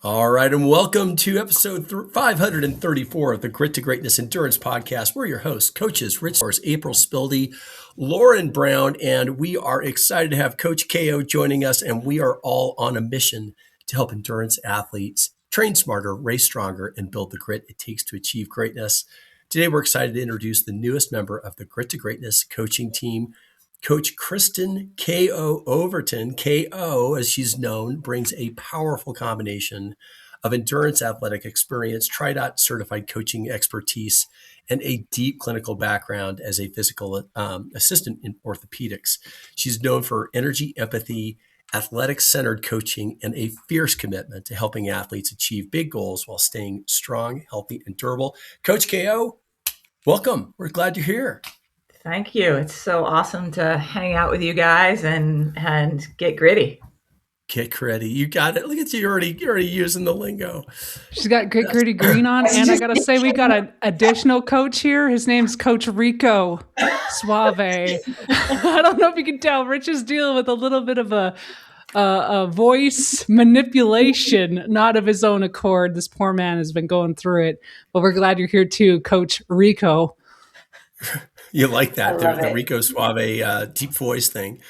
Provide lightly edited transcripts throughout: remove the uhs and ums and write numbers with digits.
All right, and welcome to episode 534 of the Grit to Greatness Endurance Podcast. We're your hosts, coaches, Rich Soares, April Spildy, Lauren Brown, and we are excited to have Coach K.O joining us, and we are all on a mission to help endurance athletes train smarter, race stronger, and build the grit it takes to achieve greatness. Today, we're excited to introduce the newest member of the Grit to Greatness coaching team. Coach Kristin K.O. Overton, K.O. as she's known, brings a powerful combination of endurance athletic experience, TriDot certified coaching expertise, and a deep clinical background as a physical assistant in orthopedics. She's known for energy, empathy, athletic-centered coaching, and a fierce commitment to helping athletes achieve big goals while staying strong, healthy, and durable. Coach K.O., welcome. We're glad you're here. Thank you. It's so awesome to hang out with you guys and get gritty. Get gritty. You got it. Look at you. You're already using the lingo. She's got gritty green on. And I got to say, we got an additional coach here. His name's Coach Rico Suave. I don't know if you can tell. Rich is dealing with a little bit of a voice manipulation, not of his own accord. This poor man has been going through it. But we're glad you're here too, Coach Rico. You like that, the Rico Suave deep voice thing.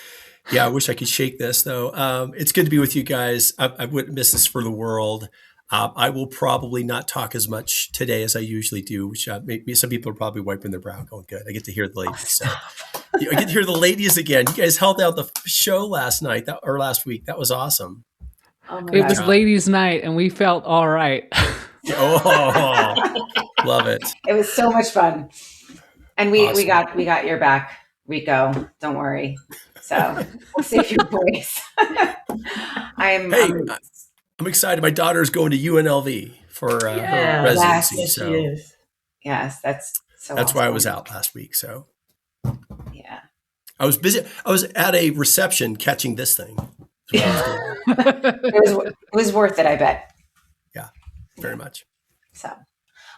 Yeah, I wish I could shake this, though. It's good to be with you guys. I wouldn't miss this for the world. I will probably not talk as much today as I usually do, which maybe some people are probably wiping their brow going, good. I get to hear the ladies. So I get to hear the ladies again. You guys held out the show last week. That was awesome. It was ladies' night, and we felt all right. Oh, love it. It was so much fun. And we got your back, Rico. Don't worry. So we'll save your voice. I'm excited. My daughter's going to UNLV for her residency. Yes, so is. Yes, that's awesome. Why I was out last week. So yeah, I was busy. I was at a reception catching this thing. It was worth it, I bet. Yeah, very much. So.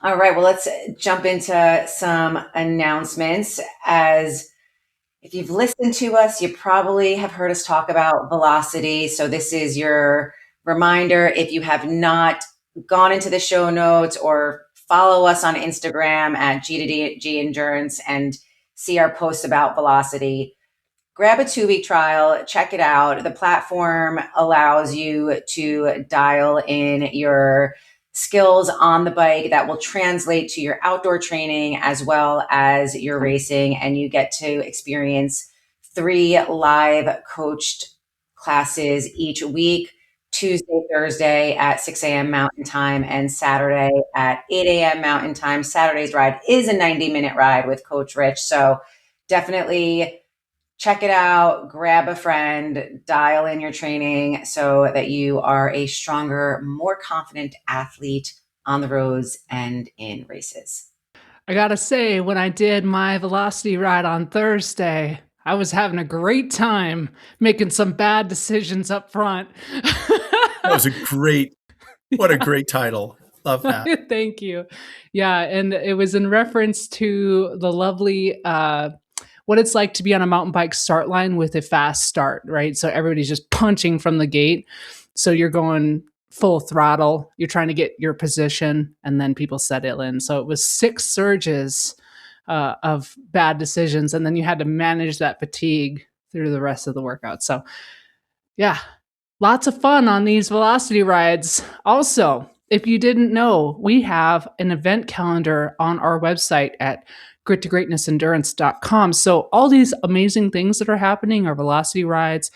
All right, well, let's jump into some announcements. As if you've listened to us, you probably have heard us talk about velocity. So this is your reminder. If you have not gone into the show notes or follow us on Instagram at G2G Endurance and see our posts about velocity, grab a 2-week trial, check it out. The platform allows you to dial in your skills on the bike that will translate to your outdoor training as well as your racing. And you get to experience 3 live coached classes each week, Tuesday, Thursday at 6 a.m. Mountain Time and Saturday at 8 a.m. Mountain Time. Saturday's ride is a 90-minute ride with Coach Rich. So definitely check it out, grab a friend, dial in your training so that you are a stronger, more confident athlete on the roads and in races. I got to say, when I did my velocity ride on Thursday, I was having a great time making some bad decisions up front. That was what a great title. Love that. Thank you. Yeah, and it was in reference to the lovely what it's like to be on a mountain bike start line with a fast start, right? So everybody's just punching from the gate. So you're going full throttle. You're trying to get your position, and then people settle in. So it was 6 surges of bad decisions, and then you had to manage that fatigue through the rest of the workout. So yeah, lots of fun on these velocity rides. Also, if you didn't know, we have an event calendar on our website at GritToGreatnessEndurance.com. So all these amazing things that are happening are velocity rides.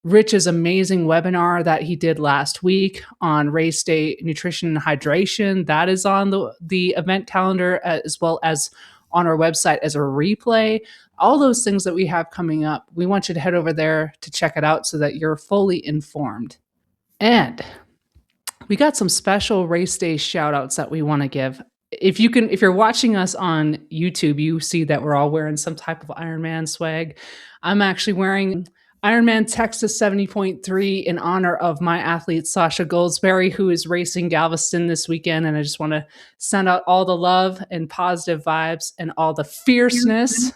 Rich's amazing webinar that he did last week on race day nutrition and hydration, that is on the event calendar as well as on our website as a replay. All those things that we have coming up, we want you to head over there to check it out so that you're fully informed. And we got some special race day shout outs that we want to give. If you're watching us on YouTube, you see that we're all wearing some type of Ironman swag. I'm actually wearing Ironman Texas 70.3 in honor of my athlete, Sasha Goldsberry, who is racing Galveston this weekend. And I just want to send out all the love and positive vibes and all the fierceness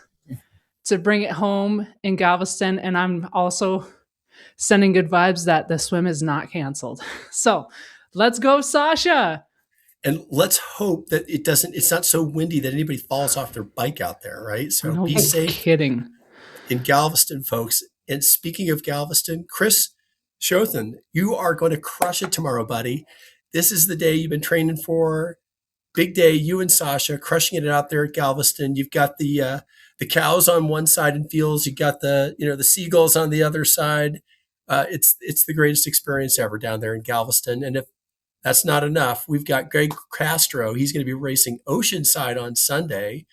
to bring it home in Galveston. And I'm also sending good vibes that the swim is not canceled. So Let's go, Sasha. And let's hope that it's not so windy that anybody falls off their bike out there, right? So No be safe kidding. in Galveston, folks. And speaking of Galveston, Chris Shothan, you are going to crush it tomorrow, buddy. This is the day you've been training for. Big day, you and Sasha crushing it out there at Galveston. You've got the cows on one side in fields. You got the seagulls on the other side. It's the greatest experience ever down there in Galveston. And if that's not enough, we've got Greg Castro. He's going to be racing Oceanside on Sunday,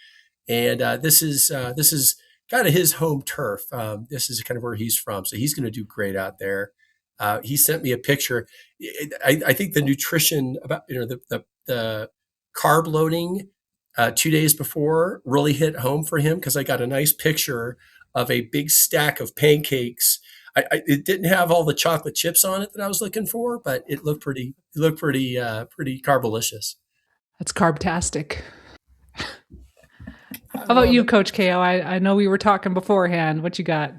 and this is kind of his home turf. This is kind of where he's from, so he's going to do great out there. He sent me a picture. I think the nutrition about the carb loading 2 days before really hit home for him, because I got a nice picture of a big stack of pancakes. It didn't have all the chocolate chips on it that I was looking for, but it looked pretty carbolicious. That's carbtastic. How about you, Coach K.O? I know we were talking beforehand. What you got?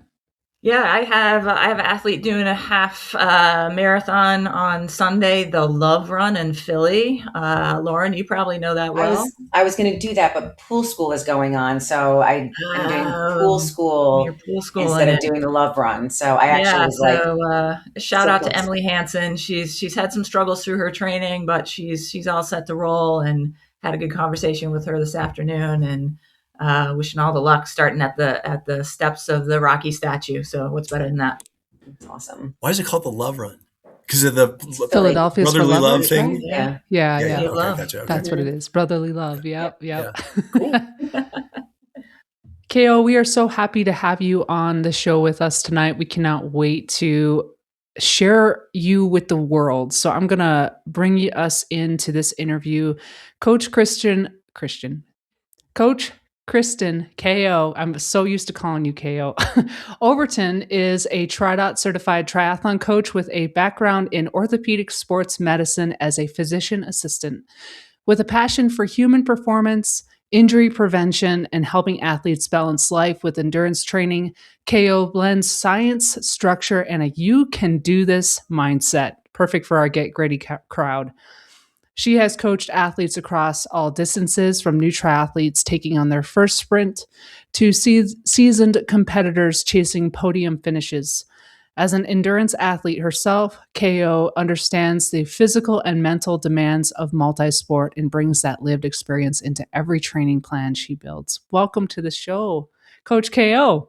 Yeah, I have an athlete doing a half marathon on Sunday, the Love Run in Philly. Lauren, you probably know that well. I was going to do that, but pool school is going on, so I'm doing pool school instead of doing the Love Run. So I actually was shout out to Emily Hansen. She's had some struggles through her training, but she's all set to roll, and had a good conversation with her this afternoon, and wishing all the luck starting at the steps of the Rocky statue. So what's better than that? That's awesome. Why is it called the Love Run? Because of the Philadelphia's brotherly for love lovers, thing? Right? Yeah. Okay, gotcha. That's what it is. Brotherly love. Yep. Yeah. Cool. K.O, we are so happy to have you on the show with us tonight. We cannot wait to share you with the world. So I'm going to bring us into this interview. Coach Kristin, K.O. I'm so used to calling you K.O. Overton is a TriDot certified triathlon coach with a background in orthopedic sports medicine as a physician assistant. With a passion for human performance, injury prevention, and helping athletes balance life with endurance training, K.O. blends science, structure, and a you can do this mindset. Perfect for our Get Gritty crowd. She has coached athletes across all distances, from new triathletes taking on their first sprint to seasoned competitors chasing podium finishes. As an endurance athlete herself, K.O. understands the physical and mental demands of multi-sport and brings that lived experience into every training plan she builds. Welcome to the show, Coach K.O.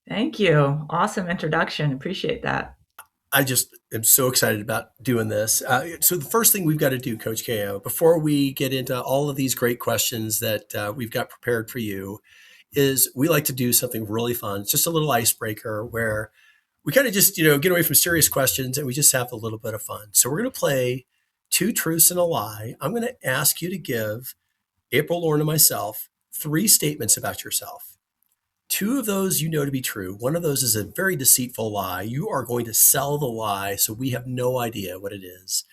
Thank you. Awesome introduction. Appreciate that. I just am so excited about doing this. So the first thing we've got to do, Coach K.O., before we get into all of these great questions that we've got prepared for you, is we like to do something really fun. It's just a little icebreaker where we kind of just, get away from serious questions and we just have a little bit of fun. So we're going to play 2 truths and a lie. I'm going to ask you to give April, Lauren, and myself 3 statements about yourself. 2 of those you know to be true. One of those is a very deceitful lie. You are going to sell the lie, so we have no idea what it is.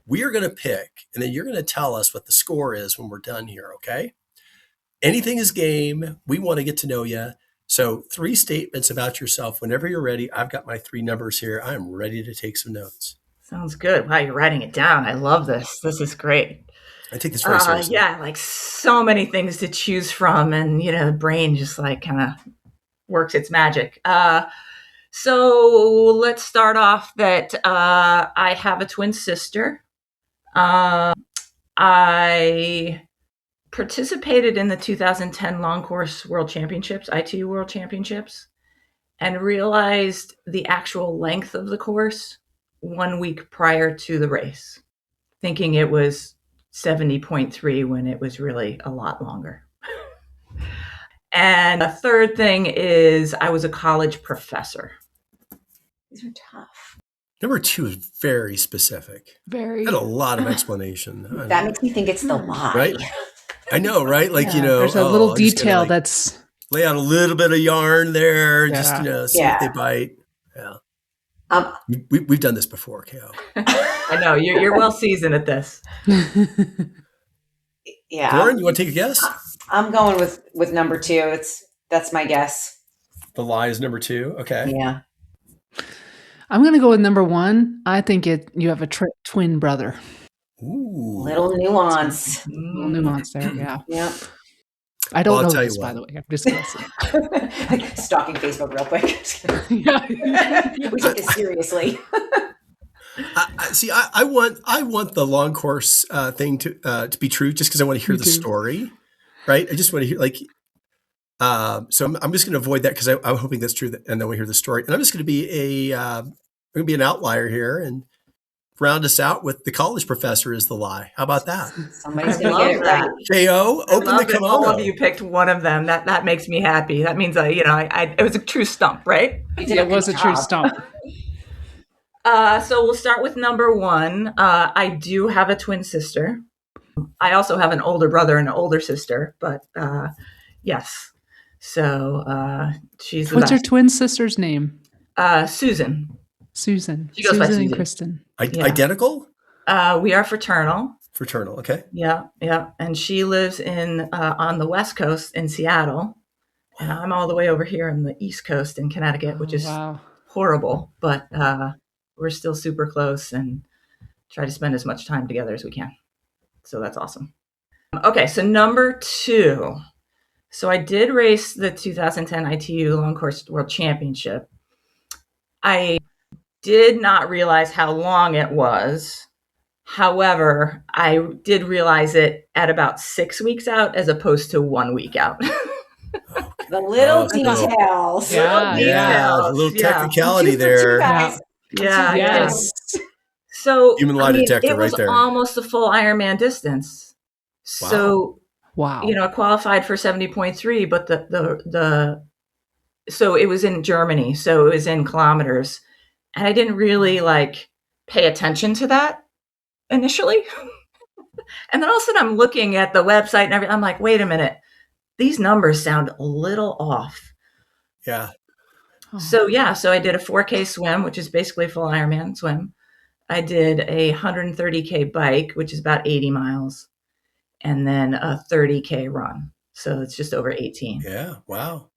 We are going to pick, and then you're going to tell us what the score is when we're done here, okay? Anything is game. We want to get to know you. So 3 statements about yourself. Whenever you're ready, I've got my 3 numbers here. I'm ready to take some notes. Sounds good. Wow, you're writing it down. I love this. This is great. I take this very seriously. Yeah, like so many things to choose from, and the brain just like kind of works its magic. So let's start off that I have a twin sister. I participated in the 2010 Long Course World Championships, ITU World Championships, and realized the actual length of the course 1 week prior to the race, thinking it was 70.3 when it was really a lot longer. And a third thing is I was a college professor. These are tough. Number 2 is very specific. Very. Got a lot of explanation. That makes me think it's the lie. Right? I know, right? Like, there's a little detail that's... Lay out a little bit of yarn there, just, see if they bite. Yeah. We've done this before, K.O. I know you're well seasoned at this. Yeah. Lauren, you want to take a guess? I'm going with number 2. That's my guess. The lie is number 2. Okay. Yeah. I'm going to go with number 1. I think you have a twin brother. Ooh. Little nuance. Little nuance there, yeah. Yep. I don't Well, I'll know tell this, you by what. the way. I'm just guessing. Stalking Facebook real quick. Yeah. We take this seriously. I want the long course thing to be true, just because I want to hear the story, right? I just want to hear so I'm just going to avoid that because I'm hoping that's true, and then we hear the story. And I'm just going to be an outlier here and round us out with the college professor is the lie. How about that? Somebody's going to get it right. K.O, open the kimono. All of you picked one of them. That makes me happy. That means it was a true stump, right? It was a true stump. So we'll start with number 1. I do have a twin sister. I also have an older brother and an older sister, but yes. So she's the What's best. your twin sister's name? Susan. Susan. She goes by Susan Susan. and Kristin. Identical? We are fraternal. Fraternal, okay. Yeah. And she lives on the West Coast in Seattle, and I'm all the way over here on the East Coast in Connecticut, which is horrible, but we're still super close and try to spend as much time together as we can. So that's awesome. Okay, so number 2. So I did race the 2010 ITU Long Course World Championship. I did not realize how long it was. However, I did realize it at about 6 weeks out as opposed to 1 week out. The little details. Yeah. A little technicality there. Yeah. Yes. So human lie detector it was right there. almost the full Ironman distance. So I qualified for 70.3, but so it was in Germany, so it was in kilometers, and I didn't really pay attention to that initially. And then all of a sudden I'm looking at the website and everything. I'm like, wait a minute, these numbers sound a little off. Yeah. So I did a 4K swim, which is basically a full Ironman swim. I did a 130K bike, which is about 80 miles, and then a 30K run. So it's just over 18. Yeah. Wow.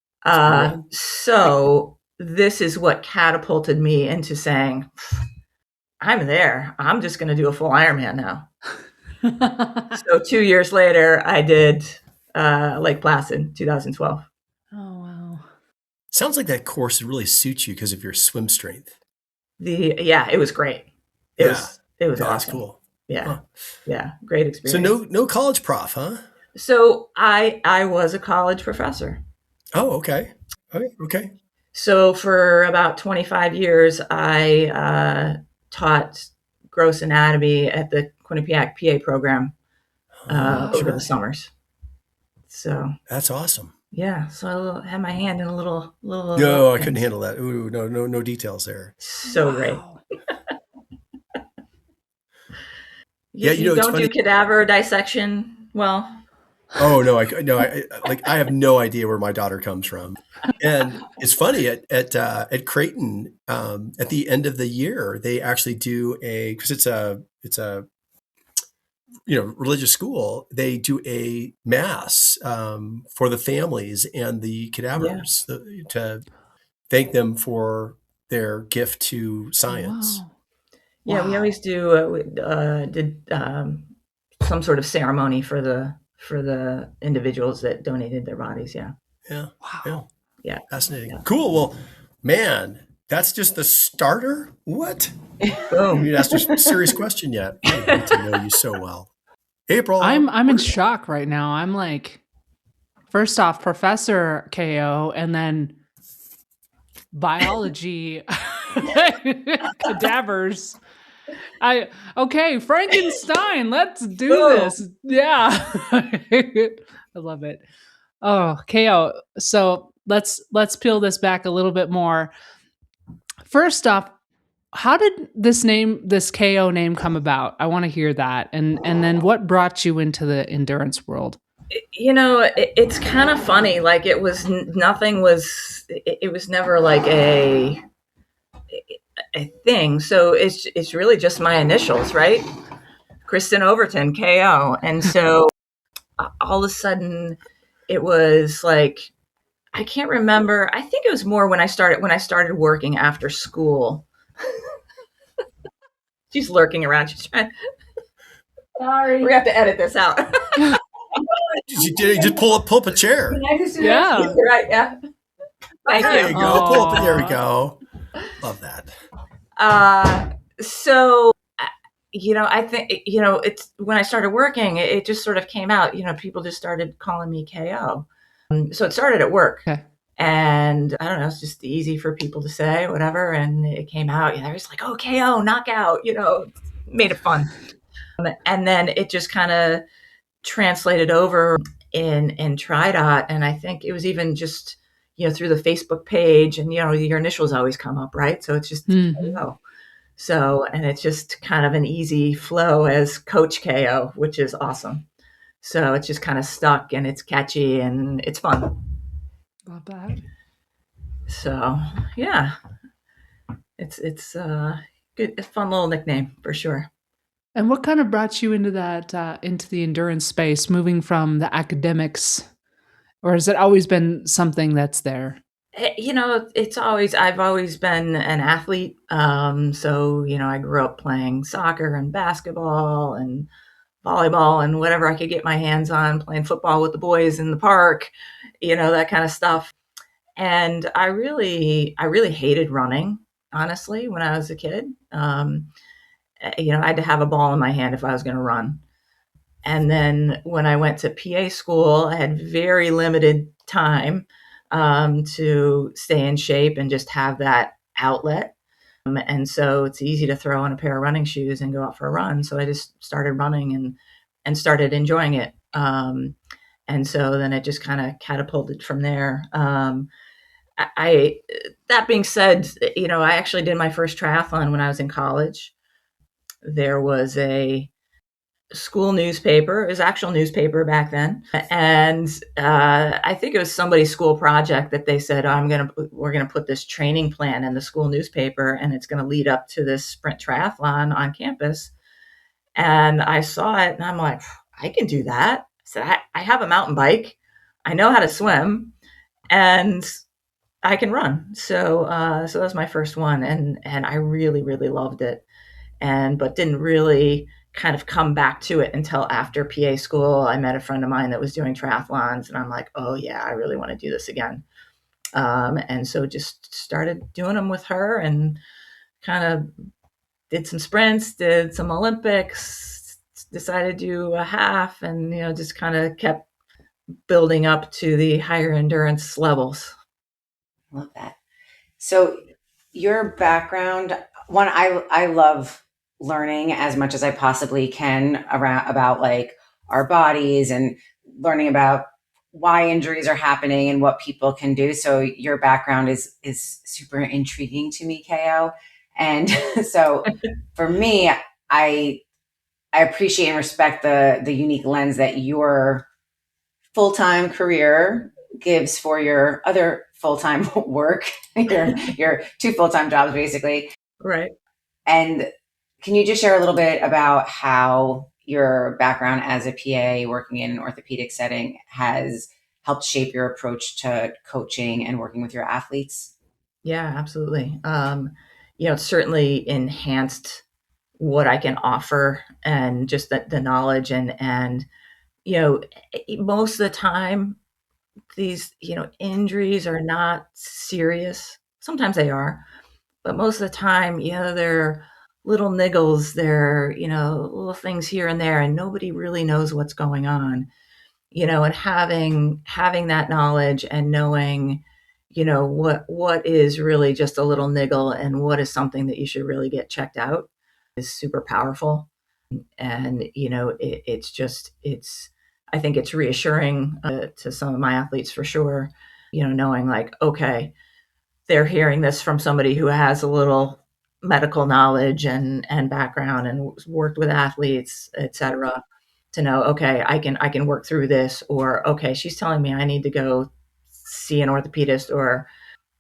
So this is what catapulted me into saying, I'm there. I'm just going to do a full Ironman now. So 2 years later, I did Lake Placid, 2012. Oh, wow. Sounds like that course really suits you because of your swim strength. It was great. It was awesome. That's cool. Yeah. Huh. Yeah. Great experience. So no college prof, huh? So I was a college professor. Oh, okay. Okay. So for about 25 years, I taught gross anatomy at the Quinnipiac PA program over the summers. So that's awesome. Yeah. So I had my hand in a little. No, I couldn't handle that. Ooh, no details there. So great. You don't do cadaver dissection well. Oh no, I have no idea where my daughter comes from, and it's funny at Creighton at the end of the year they actually do because it's a religious school, they do a mass for the families and the cadavers to thank them for their gift to science. Wow. Yeah, we always do did some sort of ceremony for the individuals that donated their bodies. Yeah. Wow. Yeah. Fascinating. Yeah. Cool. Well, man, that's just the starter. What? Boom. You asked a serious question yet. I need to know you so well. April. I'm in shock right now. I'm like, first off, Professor K.O, and then biology cadavers. Frankenstein, let's do this. Yeah. I love it. Oh, K.O. So let's peel this back a little bit more. First off, how did this K.O name come about? I want to hear that. And then what brought you into the endurance world? It's kind of funny. Like it was never like a thing. So it's really just my initials, right? Kristin Overton, K.O. And so all of a sudden it was like, I can't remember. I think it was more when I started working after school. She's lurking around. She's trying. Sorry. We have to edit this out. You just pull up a chair. Yeah. Right. Yeah. Thank There you you. go. Pull up. There we Aw. go. Love that. So, I think, it's when I started working, it just sort of came out, people just started calling me KO. So it started at work. Okay. And I don't know, it's just easy for people to say, whatever. And it came out, I was like, oh, KO, knockout, made it fun. And then it just kind of translated over in TriDot. And I think it was even just, through the Facebook page and, your initials always come up, right? So it's just KO. So, and it's just kind of an easy flow as Coach K.O, which is awesome. So it's just kind of stuck and it's catchy and it's fun. Love that. So yeah, it's good, a fun little nickname for sure. And what kind of brought you into that, into the endurance space, moving from the academics, or has it always been something that's there? I've always been an athlete. So, I grew up playing soccer and basketball and volleyball and whatever I could get my hands on, playing football with the boys in the park, that kind of stuff. And I really hated running, honestly, when I was a kid. I had to have a ball in my hand if I was going to run. And then when I went to PA school, I had very limited time to stay in shape and just have that outlet. And so it's easy to throw on a pair of running shoes and go out for a run. So I just started running and started enjoying it. And so then it just kind of catapulted from there. That being said, I actually did my first triathlon when I was in college. There was a school newspaper. It was actual newspaper back then. And I think it was somebody's school project that they said, we're going to put this training plan in the school newspaper and it's going to lead up to this sprint triathlon on campus. And I saw it and I'm like, I can do that. I said, I have a mountain bike. I know how to swim and I can run. So that was my first one. And I really, really loved it. But didn't really kind of come back to it until after PA school. I met a friend of mine that was doing triathlons and I'm like, oh yeah, I really want to do this again. And so just started doing them with her and kind of did some sprints, did some Olympics, decided to do a half and, just kind of kept building up to the higher endurance levels. Love that. So your background, one, I love learning as much as I possibly can about like our bodies and learning about why injuries are happening and what people can do. So your background is super intriguing to me, KO. And so for me, I appreciate and respect the unique lens that your full-time career gives for your other full-time work, your two full-time jobs, basically. Right. And can you just share a little bit about how your background as a PA working in an orthopedic setting has helped shape your approach to coaching and working with your athletes? Yeah, absolutely. It's certainly enhanced what I can offer and just the knowledge and most of the time these, injuries are not serious. Sometimes they are, but most of the time, they're little niggles, they're, little things here and there, and nobody really knows what's going on, and having that knowledge and knowing, what is really just a little niggle and what is something that you should really get checked out is super powerful. And, I think it's reassuring to some of my athletes for sure, knowing like, okay, they're hearing this from somebody who has a little medical knowledge and background and worked with athletes, et cetera, to know, okay, I can work through this, or, okay, she's telling me I need to go see an orthopedist or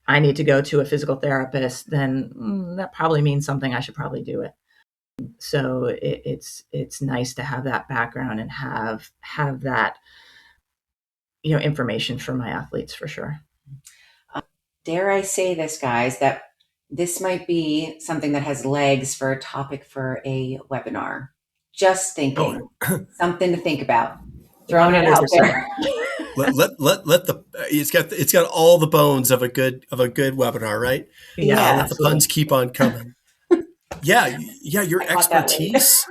I need to go to a physical therapist, then that probably means something. I should probably do it. So it's nice to have that background and have that, information for my athletes for sure. Dare I say this, guys, that this might be something that has legs for a topic for a webinar. Just thinking, something to think about. Throwing it out there. It's got all the bones of a good webinar, right? Yeah, Let the puns keep on coming. Yeah, your expertise.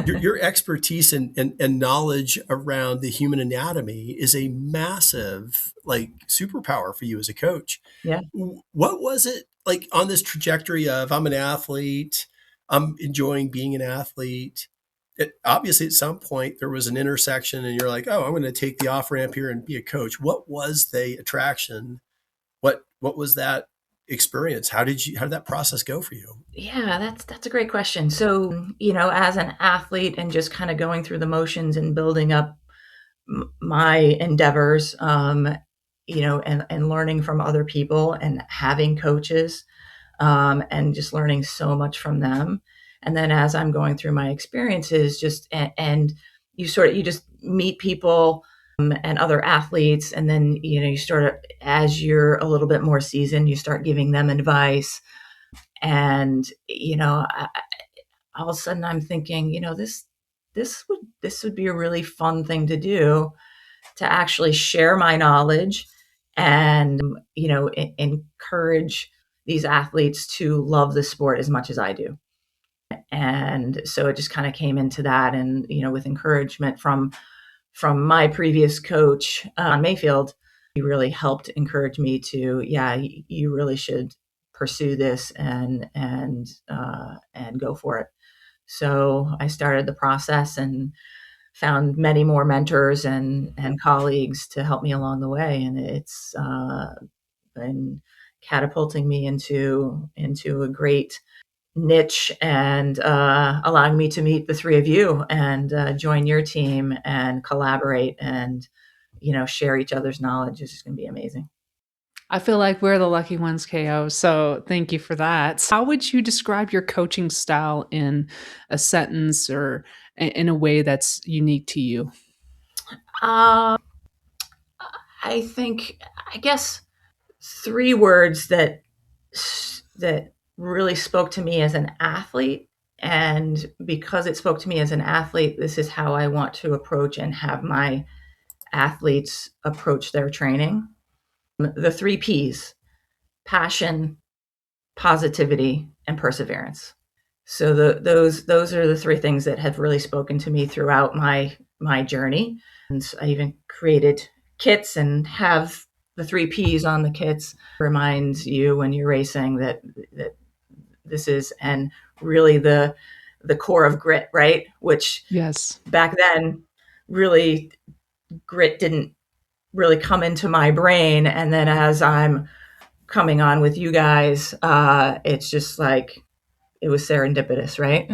Your expertise and knowledge around the human anatomy is a massive superpower for you as a coach. Yeah. What was it like on this trajectory of I'm an athlete, I'm enjoying being an athlete? Obviously, at some point there was an intersection, and you're like, "Oh, I'm going to take the off ramp here and be a coach." What was the attraction? What was that experience? How did that process go for you? Yeah, that's a great question. So, as an athlete and just kind of going through the motions and building up my endeavors, and learning from other people and having coaches, and just learning so much from them. And then as I'm going through my experiences, and you just meet people, and other athletes, and then you start, as you're a little bit more seasoned, you start giving them advice. And all of a sudden I'm thinking, this would be a really fun thing to do, to actually share my knowledge and encourage these athletes to love the sport as much as I do. And so it just kind of came into that, and with encouragement from my previous coach, Mayfield, he really helped encourage me to, you really should pursue this and go for it. So I started the process and found many more mentors and colleagues to help me along the way. And it's been catapulting me into a great niche, and allowing me to meet the three of you and join your team and collaborate and share each other's knowledge. Is just going to be amazing. I feel like we're the lucky ones, K.O. So thank you for that. How would you describe your coaching style in a sentence or in a way that's unique to you? I guess 3 words that really spoke to me as an athlete. And because it spoke to me as an athlete, this is how I want to approach and have my athletes approach their training. The 3 P's: passion, positivity, and perseverance. So those are the 3 things that have really spoken to me throughout my journey. And I even created kits and have the 3 P's on the kits. Reminds you when you're racing that this is, and really the core of grit, right? Which, yes, back then, really grit didn't really come into my brain. And then as I'm coming on with you guys, it's just like, it was serendipitous, right?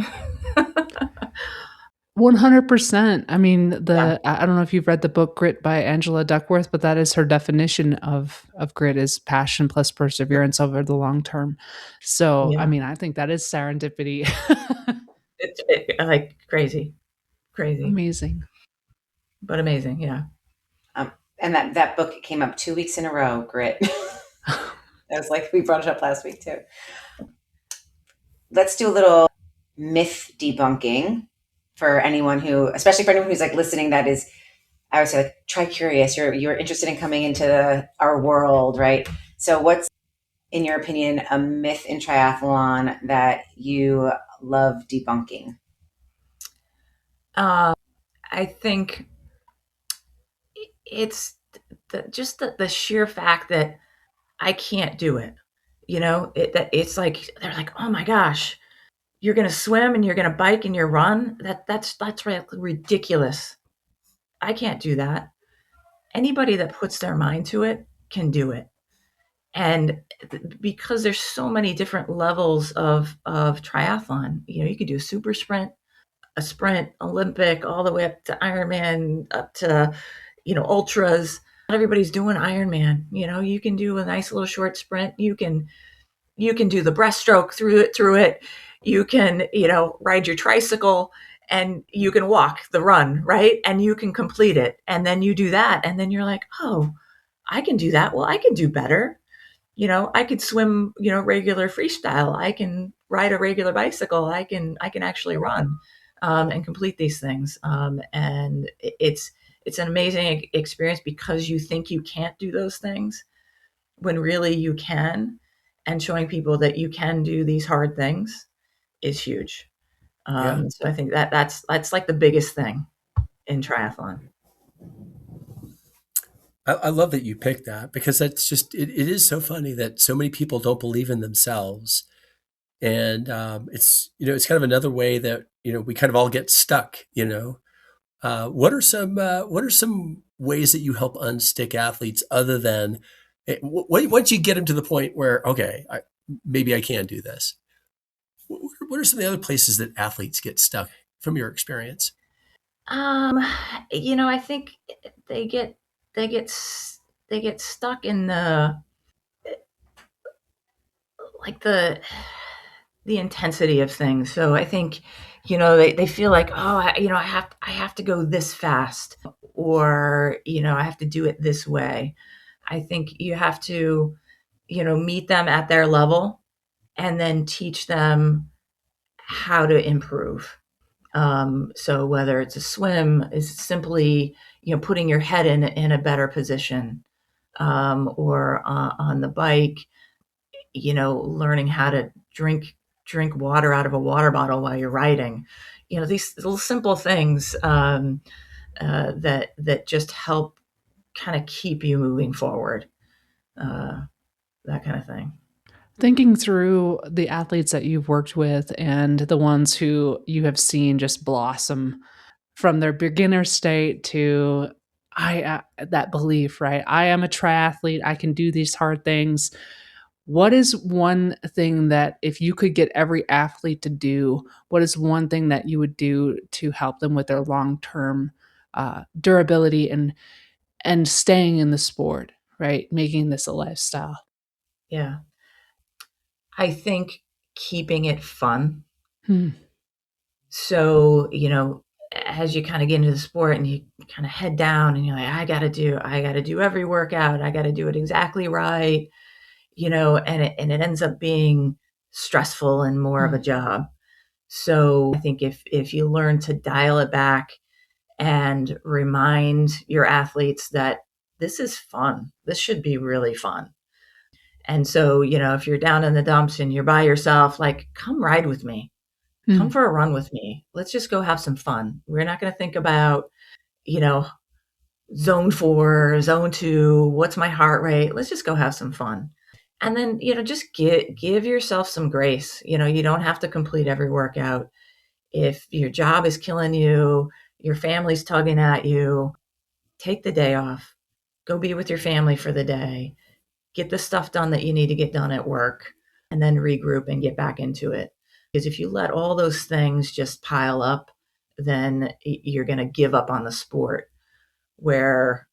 100%. I mean, I don't know if you've read the book Grit by Angela Duckworth, but that is her definition of grit, is passion plus perseverance over the long term. So, Yeah. I mean, I think that is serendipity. It's like crazy. Amazing. But amazing, yeah. And that book came up 2 weeks in a row, Grit. That was like, we brought it up last week too. Let's do a little myth debunking for anyone especially for anyone who's like listening, that is, I would say, like, tri-curious. You're interested in coming into our world, right? So what's, in your opinion, a myth in triathlon that you love debunking? I think it's just the sheer fact that I can't do it. It's like, they're like, oh my gosh, you're going to swim and you're going to bike and you run. That's ridiculous. I can't do that. Anybody that puts their mind to it can do it. And because there's so many different levels of triathlon, you could do a super sprint, a sprint, Olympic, all the way up to Ironman, up to, ultras. Not everybody's doing Ironman. You can do a nice little short sprint. You can do the breaststroke through it. You can, ride your tricycle, and you can walk the run, right? And you can complete it. And then you do that. And then you're like, oh, I can do that. Well, I can do better. I could swim, regular freestyle. I can ride a regular bicycle. I can actually run, and complete these things. And it's an amazing experience because you think you can't do those things when really you can, and showing people that you can do these hard things is huge. Yeah. So I think that's like the biggest thing in triathlon. I love that you picked that because that's just, it is so funny that so many people don't believe in themselves. And it's kind of another way that, we kind of all get stuck. What are some ways that you help unstick athletes other than once you get them to the point where, okay, maybe I can do this? What are some of the other places that athletes get stuck from your experience? I think they get they get they get stuck in the intensity of things. So I think, they feel like, oh, I have to go this fast, or, I have to do it this way. I think you have to, meet them at their level and then teach them how to improve. So whether it's a swim, is simply, putting your head in a better position, or on the bike, learning how to drink water out of a water bottle while you're riding. These little simple things, that just help kind of keep you moving forward. Uh, that kind of thing. Thinking through the athletes that you've worked with and the ones who you have seen just blossom from their beginner state to that belief, right? I am a triathlete. I can do these hard things. What is one thing that if you could get every athlete to do, what is one thing that you would do to help them with their long-term durability and staying in the sport, right? Making this a lifestyle. Yeah. I think keeping it fun. Hmm. So, as you kind of get into the sport and you kind of head down and you're like, I got to do every workout. I got to do it exactly right. And it ends up being stressful and more of a job. So I think if you learn to dial it back and remind your athletes that this is fun, this should be really fun. And so, if you're down in the dumps and you're by yourself, like, come ride with me. Come Hmm. for a run with me. Let's just go have some fun. We're not going to think about, you know, zone 4, zone 2, what's my heart rate? Let's just go have some fun. And then, just give yourself some grace. You don't have to complete every workout. If your job is killing you, your family's tugging at you, take the day off. Go be with your family for the day. Get the stuff done that you need to get done at work, and then regroup and get back into it. Because if you let all those things just pile up, then you're going to give up on the sport, where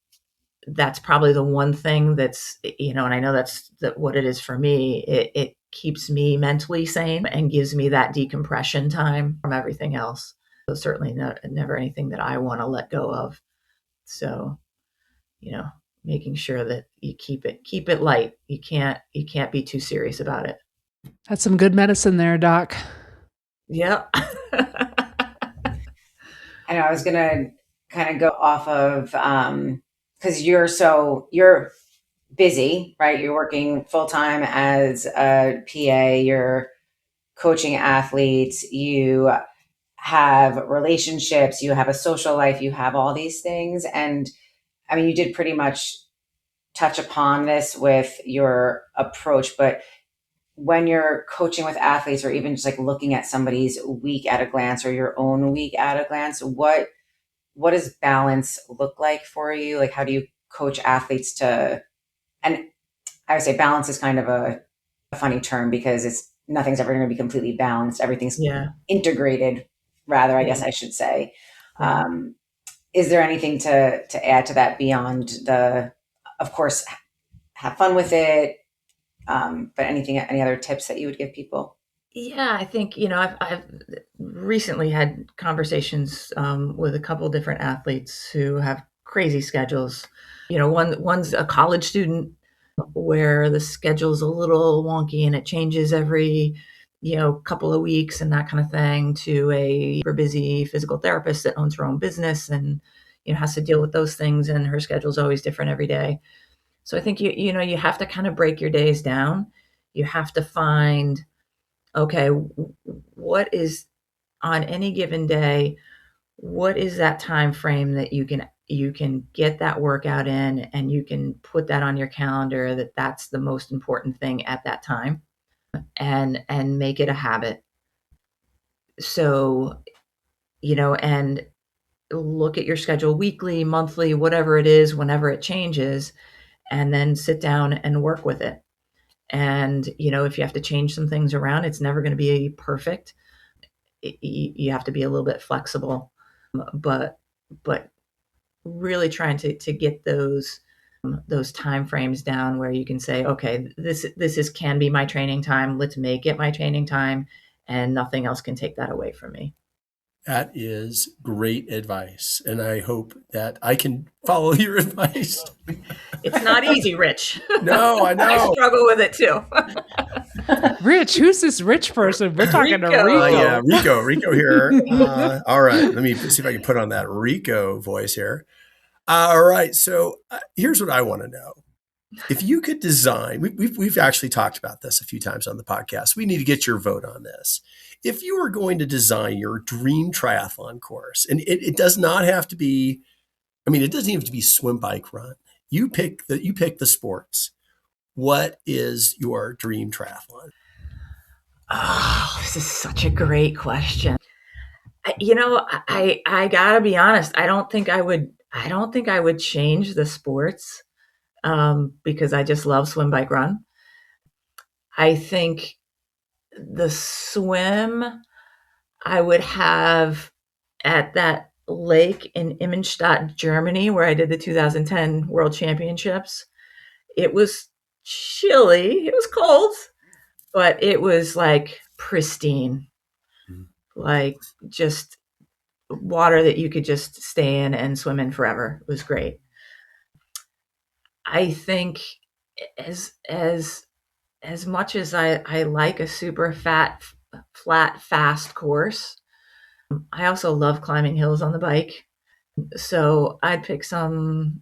that's probably the one thing that's, and I know that's what it is for me. It keeps me mentally sane and gives me that decompression time from everything else. So certainly never anything that I want to let go of. So, making sure that you keep it light. You can't be too serious about it. That's some good medicine there, Doc. Yep. I know I was gonna kind of go off of because you're busy, right? You're working full time as a PA. You're coaching athletes. You have relationships. You have a social life. You have all these things, and I mean, you did pretty much touch upon this with your approach, but when you're coaching with athletes or even just like looking at somebody's week at a glance or your own week at a glance, what does balance look like for you? Like, how do you coach athletes to, and I would say balance is kind of a funny term because nothing's ever going to be completely balanced. Everything's Yeah. integrated, rather, I guess I should say. Yeah. Is there anything to add to that beyond of course, have fun with it? But any other tips that you would give people? Yeah, I think, I've recently had conversations with a couple different athletes who have crazy schedules. One's a college student, where the schedule's a little wonky and it changes every couple of weeks and that kind of thing, to a super busy physical therapist that owns her own business and has to deal with those things, and her schedule's always different every day. So I think you have to kind of break your days down. You have to find, okay, what is on any given day, what is that time frame that you can get that workout in, and you can put that on your calendar, that's the most important thing at that time, and make it a habit. So, and look at your schedule weekly, monthly, whatever it is, whenever it changes, and then sit down and work with it. And, if you have to change some things around, it's never going to be perfect. You have to be a little bit flexible, but really trying to get those time frames down where you can say, okay, this can be my training time. Let's make it my training time, and nothing else can take that away from me. That is great advice, and I hope that I can follow your advice. It's not easy, Rich. No, I know. I struggle with it too. Rich, who's this rich person? We're talking to Rico. Yeah, Rico here. All right, let me see if I can put on that Rico voice here. All right, so here's what I want to know. If you could design, we've actually talked about this a few times on the podcast. We need to get your vote on this. If you were going to design your dream triathlon course, and it does not have to be, it doesn't even have to be swim, bike, run. You pick the sports. What is your dream triathlon? Oh, this is such a great question. I gotta be honest. I don't think I would change the sports, because I just love swim, bike, run. I think the swim I would have at that lake in Immenstadt, Germany, where I did the 2010 World Championships. It was chilly. It was cold, but it was like pristine, like just water that you could just stay in and swim in forever. It was great. I think as much as I like a super flat, fast course, I also love climbing hills on the bike. So I'd pick some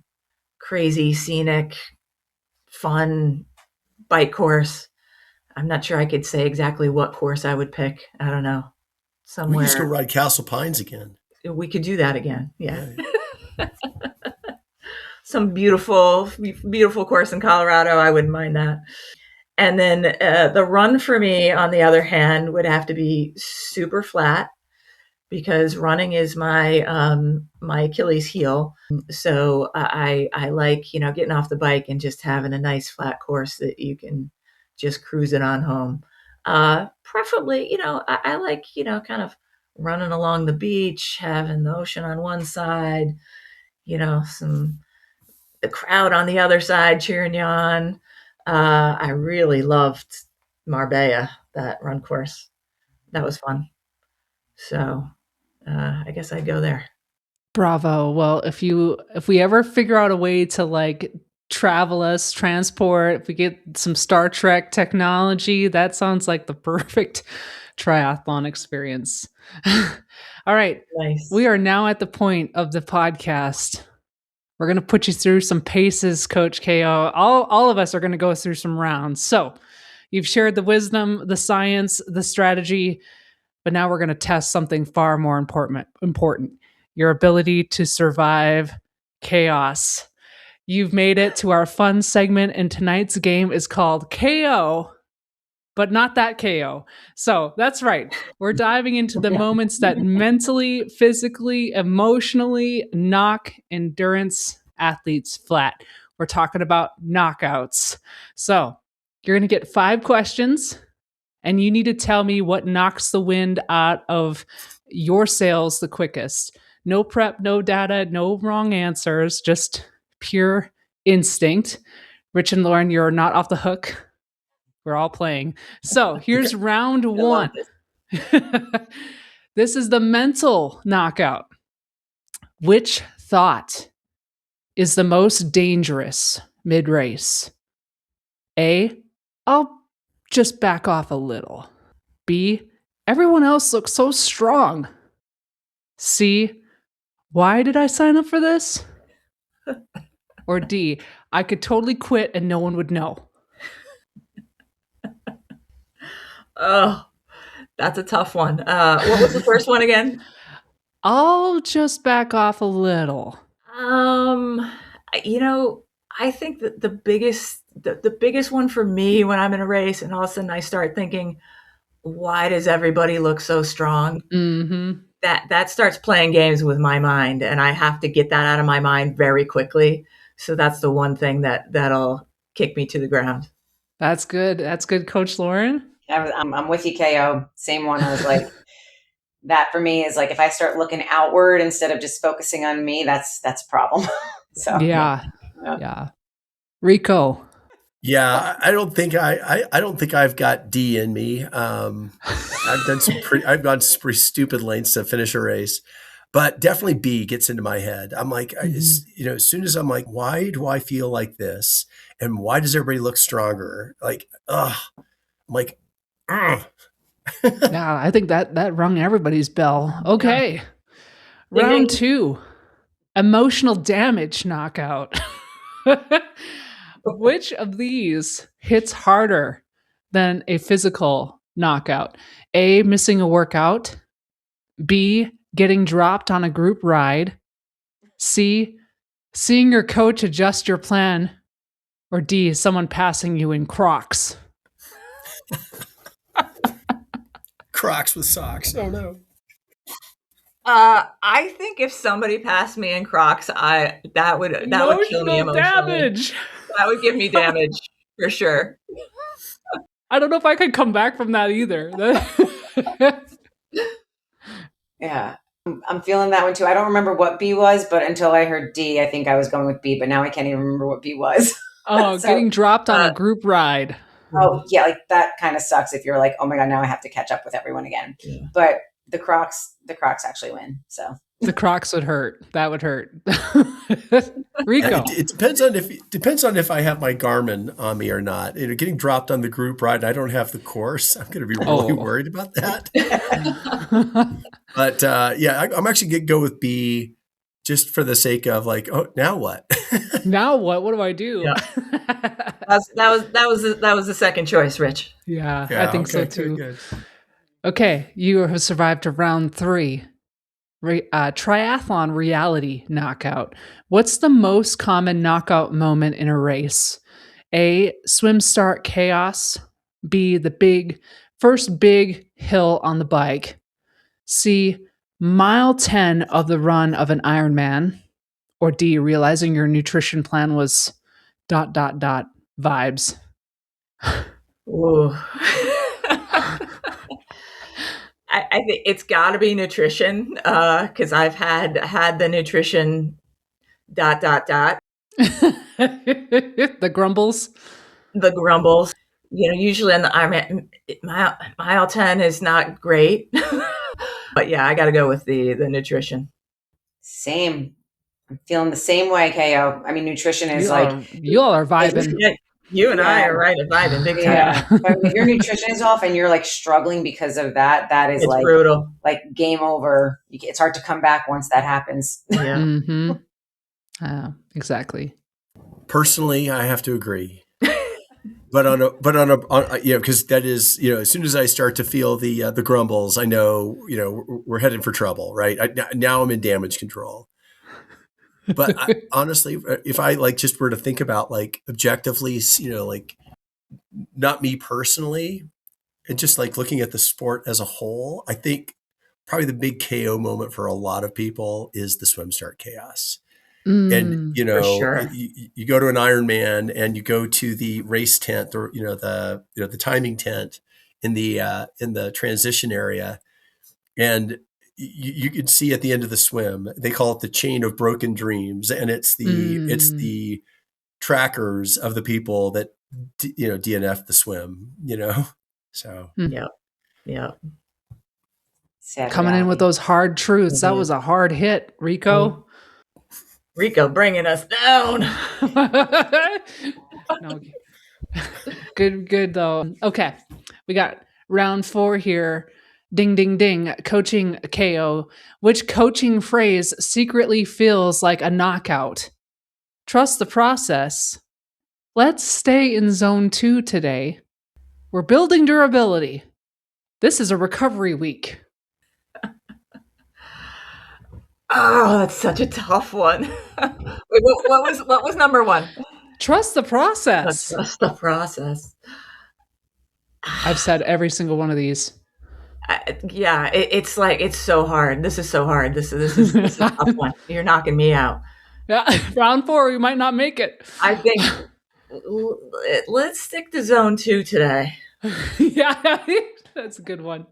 crazy, scenic, fun bike course. I'm not sure I could say exactly what course I would pick. I don't know. Somewhere. We just go ride Castle Pines again. We could do that again. Yeah. Some beautiful, beautiful course in Colorado. I wouldn't mind that. And then the run for me, on the other hand, would have to be super flat, because running is my Achilles heel. So I like, getting off the bike and just having a nice flat course that you can just cruise it on home. Preferably, I like, kind of running along the beach, having the ocean on one side, the crowd on the other side cheering you on. I really loved Marbella, that run course. That was fun. So I guess I'd go there. Bravo. Well, if we ever figure out a way to transport, if we get some Star Trek technology, that sounds like the perfect triathlon experience. All right. Nice. We are now at the point of the podcast. We're going to put you through some paces, Coach K.O. All of us are going to go through some rounds. So you've shared the wisdom, the science, the strategy, but now we're going to test something far more important. Your ability to survive chaos. You've made it to our fun segment, and tonight's game is called KO, but not that KO. So that's right. We're diving into the moments that mentally, physically, emotionally knock endurance athletes flat. We're talking about knockouts. So you're going to get 5 questions, and you need to tell me what knocks the wind out of your sails the quickest. No prep, no data, no wrong answers, just pure instinct. Rich and Lauren, you're not off the hook. We're all playing. So here's round 1. This is the mental knockout. Which thought is the most dangerous mid-race? A, I'll just back off a little. B, everyone else looks so strong. C, why did I sign up for this? Or D, I could totally quit and no one would know. Oh, that's a tough one. What was the first one again? I'll just back off a little. You know, I think that the biggest one for me when I'm in a race and all of a sudden I start thinking, why does everybody look so strong? Mm-hmm. That starts playing games with my mind, and I have to get that out of my mind very quickly. So that's the one thing that'll kick me to the ground. That's good. That's good, Coach Lauren. I'm with you, K.O. Same one. I was like, that for me is like, if I start looking outward instead of just focusing on me, that's a problem. So Yeah. Rico. Yeah, I don't think I've got D in me. I've gone some pretty stupid lengths to finish a race, but definitely B gets into my head. I'm like, as soon as I'm like, why do I feel like this, and why does everybody look stronger? Like, I'm like, Yeah, I think that rung everybody's bell. Okay. Yeah. Round 2. Emotional damage knockout. Which of these hits harder than a physical knockout? A, missing a workout. B, getting dropped on a group ride. C, seeing your coach adjust your plan. Or D, someone passing you in Crocs. Crocs with socks. Oh no. I think if somebody passed me in Crocs, that would kill me emotionally. Damage. That would give me damage for sure. I don't know if I could come back from that either. yeah, I'm feeling that one too. I don't remember what B was, but until I heard D, I think I was going with B, but now I can't even remember what B was. Oh, so, getting dropped on a group ride. Oh yeah, like that kind of sucks if you're like, oh my God, now I have to catch up with everyone again. Yeah. But the Crocs actually win. So the Crocs would hurt. That would hurt. Rico. It depends on if I have my Garmin on me or not. Getting dropped on the group ride and I don't have the course, I'm going to be really worried about that. But I'm actually going to go with B just for the sake of like, oh, now what? Now what? What do I do? Yeah. That was the second choice, Rich. Yeah, I think so too. Good. Okay, you have survived to round 3. Triathlon reality knockout. What's the most common knockout moment in a race? A, swim start chaos. B, the first big hill on the bike. C, mile 10 of the run of an Ironman. Or D, realizing your nutrition plan was ... vibes. Ooh. I think it's got to be nutrition because I've had the nutrition ... The grumbles. The grumbles. Usually on the Ironman, mile 10 is not great. But yeah, I got to go with the nutrition. Same. I'm feeling the same way, K.O. I mean, nutrition is you all are vibing. You and I are right at vibing big time. Yeah. But if your nutrition is off and you're like struggling because of that, it's like brutal. Like game over. It's hard to come back once that happens. Yeah. Mm-hmm. Exactly. Personally, I have to agree. But because that is, as soon as I start to feel the grumbles, I know, we're headed for trouble, right? Now I'm in damage control. But honestly, if I just were to think about objectively, not me personally, and just looking at the sport as a whole, I think probably the big KO moment for a lot of people is the swim start chaos. And for sure. you go to an Ironman and you go to the race tent or the timing tent in the transition area, and you can see at the end of the swim, they call it the chain of broken dreams, and it's the trackers of the people that DNF the swim. So yeah. Coming in with those hard truths. Mm-hmm. That was a hard hit, Rico. Rico bringing us down. No, Good though. Okay. We got round 4 here. Ding, ding, ding. Coaching KO. Which coaching phrase secretly feels like a knockout? Trust the process. Let's stay in zone 2 today. We're building durability. This is a recovery week. Oh, that's such a tough one. Wait, what was number 1? Trust the process. Trust the process. I've said every single one of these. Yeah, it's like, it's so hard. This is so hard. This is a tough one. You're knocking me out. Yeah, round 4, we might not make it. I think let's stick to zone 2 today. Yeah, that's a good one.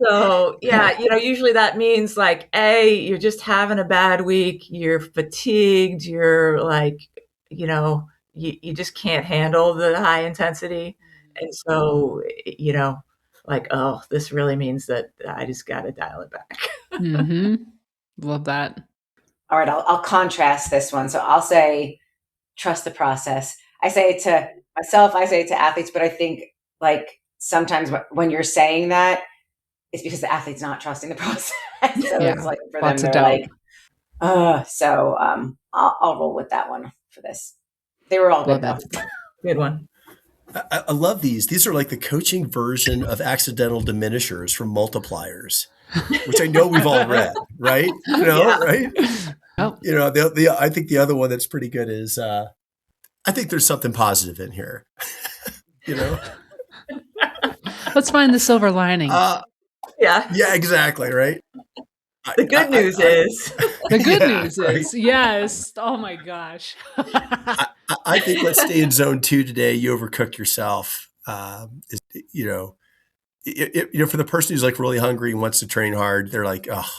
So yeah, usually that means like, A, you're just having a bad week, you're fatigued, you're like, you just can't handle the high intensity. And so, like, oh, this really means that I just got to dial it back. Love that. All right, I'll contrast this one. So I'll say, trust the process. I say it to myself, I say it to athletes, but I think like sometimes when you're saying that, it's because the athlete's not trusting the process. So it's like for them, they're like, so I'll roll with that one for this. They were all good though. Good one. I love these. These are like the coaching version of accidental diminishers from multipliers, which I know we've all read, right? Right? Oh. I think the other one that's pretty good is, I think there's something positive in here. Let's find the silver lining. Yeah, exactly. Right. The good news is. The good news is, yes. Oh my gosh. I think let's stay in zone 2 today. You overcooked yourself. For the person who's like really hungry and wants to train hard, they're like, oh,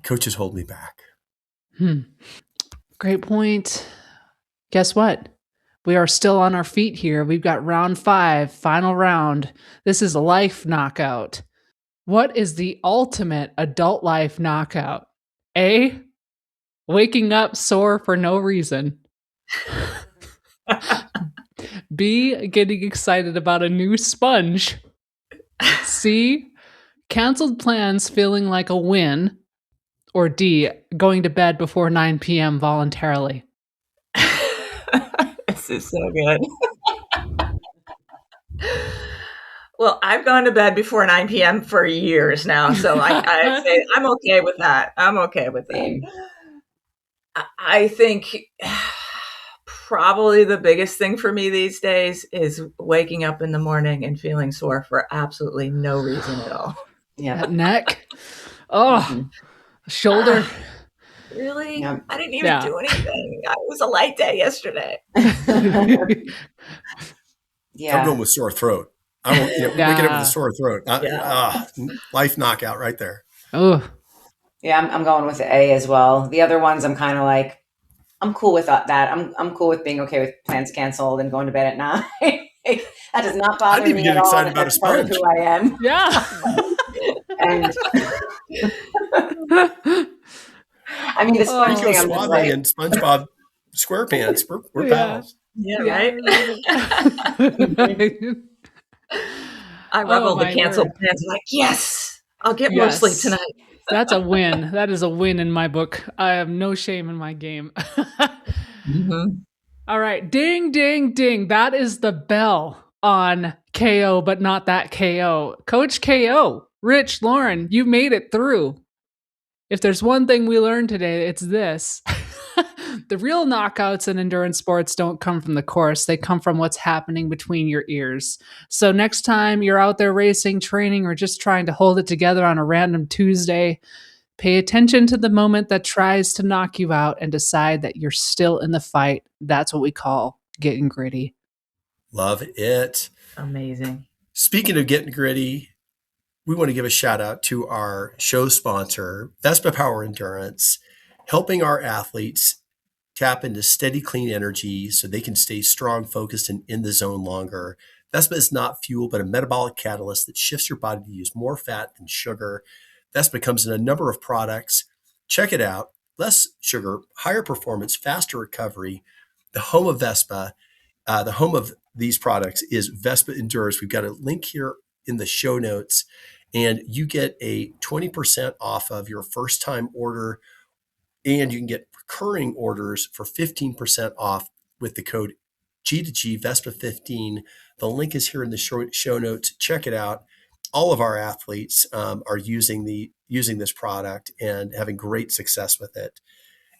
coaches hold me back. Great point. Guess what? We are still on our feet here. We've got round 5, final round. This is a life knockout. What is the ultimate adult life knockout? A, waking up sore for no reason. B, getting excited about a new sponge. C, canceled plans feeling like a win. Or D, going to bed before 9 p.m. voluntarily. This is so good. Well, I've gone to bed before 9 p.m. for years now, so I say I'm okay with that. I think probably the biggest thing for me these days is waking up in the morning and feeling sore for absolutely no reason at all. Yeah. That neck. Oh, shoulder. Really? Yeah. I didn't even do anything. It was a light day yesterday. Yeah. I'm going with sore throat. I won't, waking up with a sore throat. Life knockout right there. Oh. Yeah, I'm going with the A as well. The other ones, I'm kind of like, I'm cool with that. I'm cool with being okay with plans canceled and going to bed at 9. That does not bother me at all. Excited about a sponge. Who I am. Yeah. And I mean, the sponge thing. I'm just like, and SpongeBob SquarePants. We're pals. Yeah, right. I revel the canceled plans. Like, yes, I'll get more sleep tonight. That's a win. That is a win in my book. I have no shame in my game. All right. Ding, ding, ding. That is the bell on KO, but not that KO. Coach KO, Rich, Lauren, you made it through. If there's one thing we learned today, it's this. The real knockouts in endurance sports don't come from the course. They come from what's happening between your ears. So next time you're out there racing, training, or just trying to hold it together on a random Tuesday, pay attention to the moment that tries to knock you out and decide that you're still in the fight. That's what we call getting gritty. Love it. Amazing. Speaking of getting gritty, we want to give a shout out to our show sponsor, Vespa Power Endurance, helping our athletes tap into steady, clean energy so they can stay strong, focused, and in the zone longer. Vespa is not fuel, but a metabolic catalyst that shifts your body to use more fat than sugar. Vespa comes in a number of products. Check it out. Less sugar, higher performance, faster recovery. The home of Vespa The home of these products is Vespa Endurance. We've got a link here in the show notes, and you get a 20% off of your first time order, and you can get recurring orders for 15% off with the code G2G Vespa 15. The link is here in the show notes. Check it out. All of our athletes are using this product and having great success with it.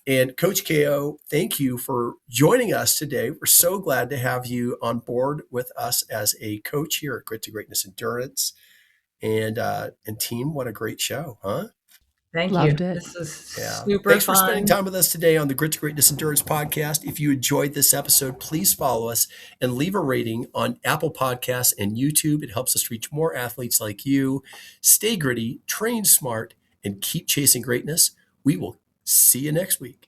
And Coach K.O, thank you for joining us today. We're so glad to have you on board with us as a coach here at Grit to Greatness Endurance. And team, what a great show, huh? Thank Loved you. it. This is Yeah. super Thanks fun. for spending time with us today on the Grit to Greatness Endurance podcast. If you enjoyed this episode, please follow us and leave a rating on Apple Podcasts and YouTube. It helps us reach more athletes like you. Stay gritty, train smart, and keep chasing greatness. We will see you next week.